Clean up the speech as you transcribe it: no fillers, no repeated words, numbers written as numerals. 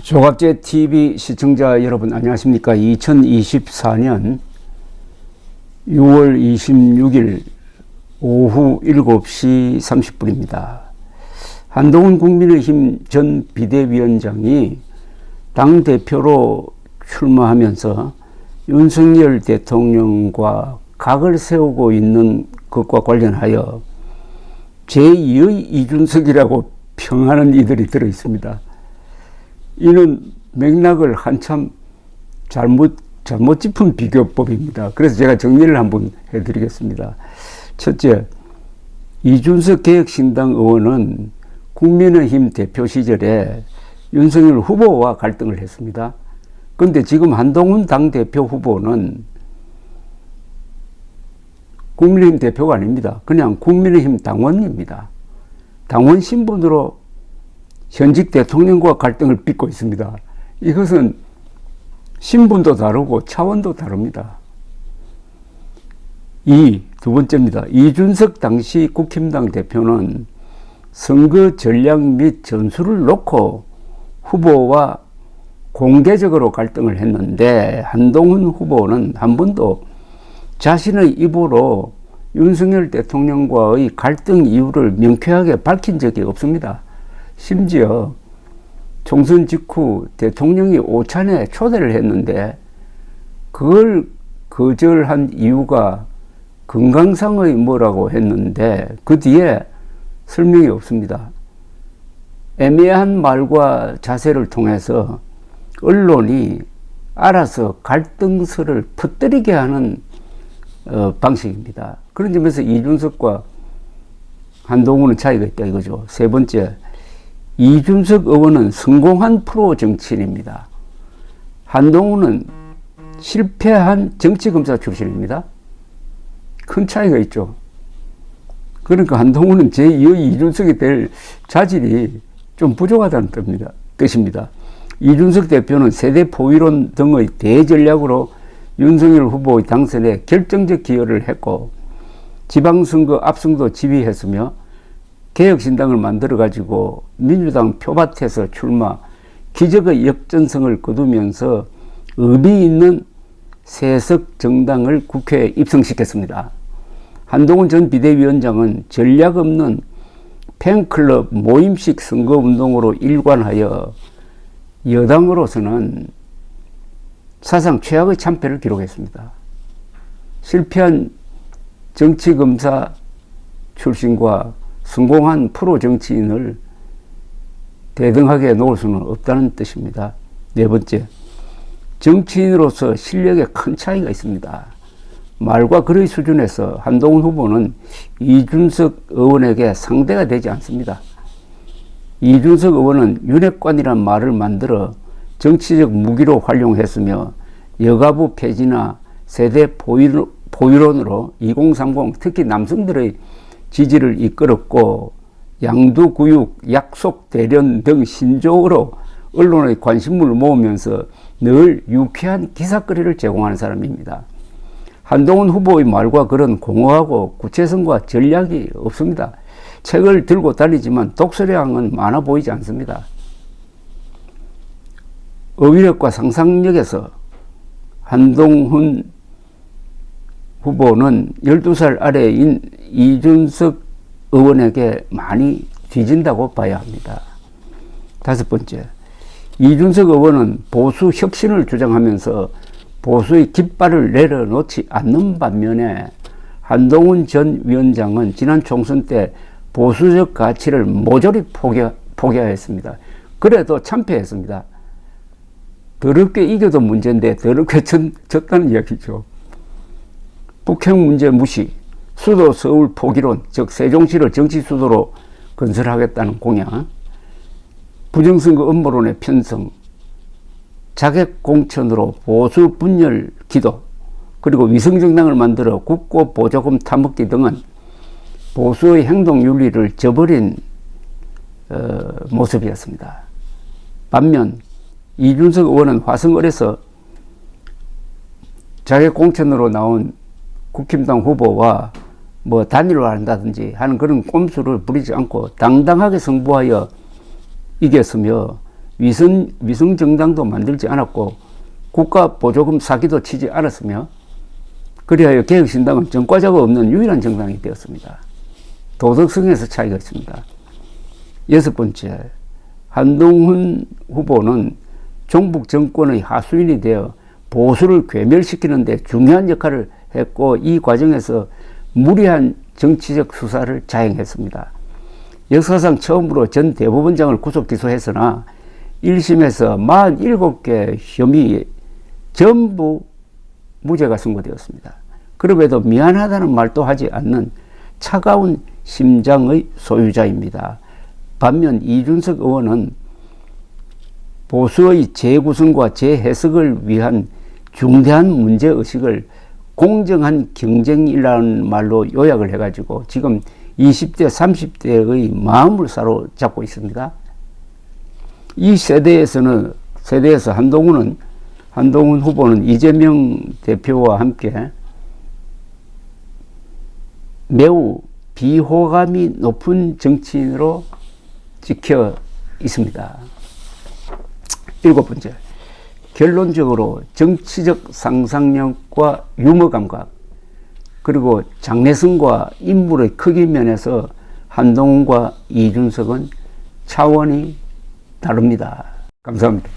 조갑제 TV 시청자 여러분 안녕하십니까. 2024년 6월 26일 오후 7시 30분입니다. 한동훈 국민의힘 전 비대위원장이 당대표로 출마하면서 윤석열 대통령과 각을 세우고 있는 것과 관련하여 제2의 이준석이라고 평하는 이들이 들어 있습니다. 이는 맥락을 한참 잘못 짚은 비교법입니다. 그래서 제가 정리를 한번 해드리겠습니다. 첫째, 이준석 개혁신당 의원은 국민의힘 대표 시절에 윤석열 후보와 갈등을 했습니다. 그런데 지금 한동훈 당대표 후보는 국민의힘 대표가 아닙니다. 그냥 국민의힘 당원입니다. 당원 신분으로 현직 대통령과 갈등을 빚고 있습니다. 이것은 신분도 다르고 차원도 다릅니다. 두 번째입니다. 이준석 당시 국힘당 대표는 선거 전략 및 전술을 놓고 후보와 공개적으로 갈등을 했는데 한동훈 후보는 한 번도 자신의 입으로 윤석열 대통령과의 갈등 이유를 명쾌하게 밝힌 적이 없습니다. 심지어 총선 직후 대통령이 오찬에 초대를 했는데 그걸 거절한 이유가 건강상의 뭐라고 했는데 그 뒤에 설명이 없습니다. 애매한 말과 자세를 통해서 언론이 알아서 갈등설을 퍼뜨리게 하는 방식입니다. 그런 점에서 이준석과 한동훈은 차이가 있다 이거죠. 세 번째, 이준석 의원은 성공한 프로 정치인입니다. 한동훈은 실패한 정치검사 출신입니다. 큰 차이가 있죠. 그러니까 한동훈은 제2의 이준석이 될 자질이 좀 부족하다는 뜻입니다. 이준석 대표는 세대 포위론 등의 대전략으로 윤석열 후보의 당선에 결정적 기여를 했고 지방선거 압승도 지휘했으며 개혁신당을 만들어가지고 민주당 표밭에서 출마, 기적의 역전성을 거두면서 의미 있는 세석 정당을 국회에 입성시켰습니다. 한동훈 전 비대위원장은 전략 없는 팬클럽 모임식 선거운동으로 일관하여 여당으로서는 사상 최악의 참패를 기록했습니다. 실패한 정치검사 출신과 성공한 프로 정치인을 대등하게 놓을 수는 없다는 뜻입니다. 네 번째, 정치인으로서 실력에 큰 차이가 있습니다. 말과 글의 수준에서 한동훈 후보는 이준석 의원에게 상대가 되지 않습니다. 이준석 의원은 윤핵관이란 말을 만들어 정치적 무기로 활용했으며 여가부 폐지나 세대 포유론으로 2030 특히 남성들의 지지를 이끌었고 양두구육, 약속 대련 등 신조어로 언론의 관심을 모으면서 늘 유쾌한 기사거리를 제공하는 사람입니다. 한동훈 후보의 말과 글은 공허하고 구체성과 전략이 없습니다. 책을 들고 다니지만 독서량은 많아 보이지 않습니다. 어휘력과 상상력에서 한동훈 후보는 12살 아래인 이준석 의원에게 많이 뒤진다고 봐야 합니다. 다섯 번째, 이준석 의원은 보수 혁신을 주장하면서 보수의 깃발을 내려놓지 않는 반면에 한동훈 전 위원장은 지난 총선 때 보수적 가치를 모조리 포기하였습니다. 그래도 참패했습니다. 더럽게 이겨도 문제인데 더럽게 졌다는 이야기죠. 북핵 문제 무시, 수도 서울 포기론, 즉 세종시를 정치 수도로 건설하겠다는 공약, 부정선거 음모론의 편성, 자객 공천으로 보수 분열 기도, 그리고 위성정당을 만들어 국고 보조금 타먹기 등은 보수의 행동 윤리를 저버린 모습이었습니다. 반면 이준석 의원은 화성을에서 자객 공천으로 나온 국힘당 후보와 단일화 한다든지 하는 그런 꼼수를 부리지 않고 당당하게 승부하여 이겼으며 위성 정당도 만들지 않았고 국가 보조금 사기도 치지 않았으며 그리하여 개혁신당은 전과자가 없는 유일한 정당이 되었습니다. 도덕성에서 차이가 있습니다. 여섯 번째, 한동훈 후보는 종북 정권의 하수인이 되어 보수를 괴멸시키는 데 중요한 역할을 했고 이 과정에서 무리한 정치적 수사를 자행했습니다. 역사상 처음으로 전 대법원장을 구속 기소했으나 1심에서 47개 혐의 전부 무죄가 선고되었습니다. 그럼에도 미안하다는 말도 하지 않는 차가운 심장의 소유자입니다. 반면 이준석 의원은 보수의 재구성과 재해석을 위한 중대한 문제의식을 공정한 경쟁이라는 말로 요약을 해가지고 지금 20대, 30대의 마음을 사로잡고 있습니다. 이 세대에서 한동훈 후보는 이재명 대표와 함께 매우 비호감이 높은 정치인으로 찍혀 있습니다. 일곱 번째, 결론적으로 정치적 상상력과 유머 감각 그리고 장래성과 인물의 크기 면에서 한동훈과 이준석은 차원이 다릅니다. 감사합니다.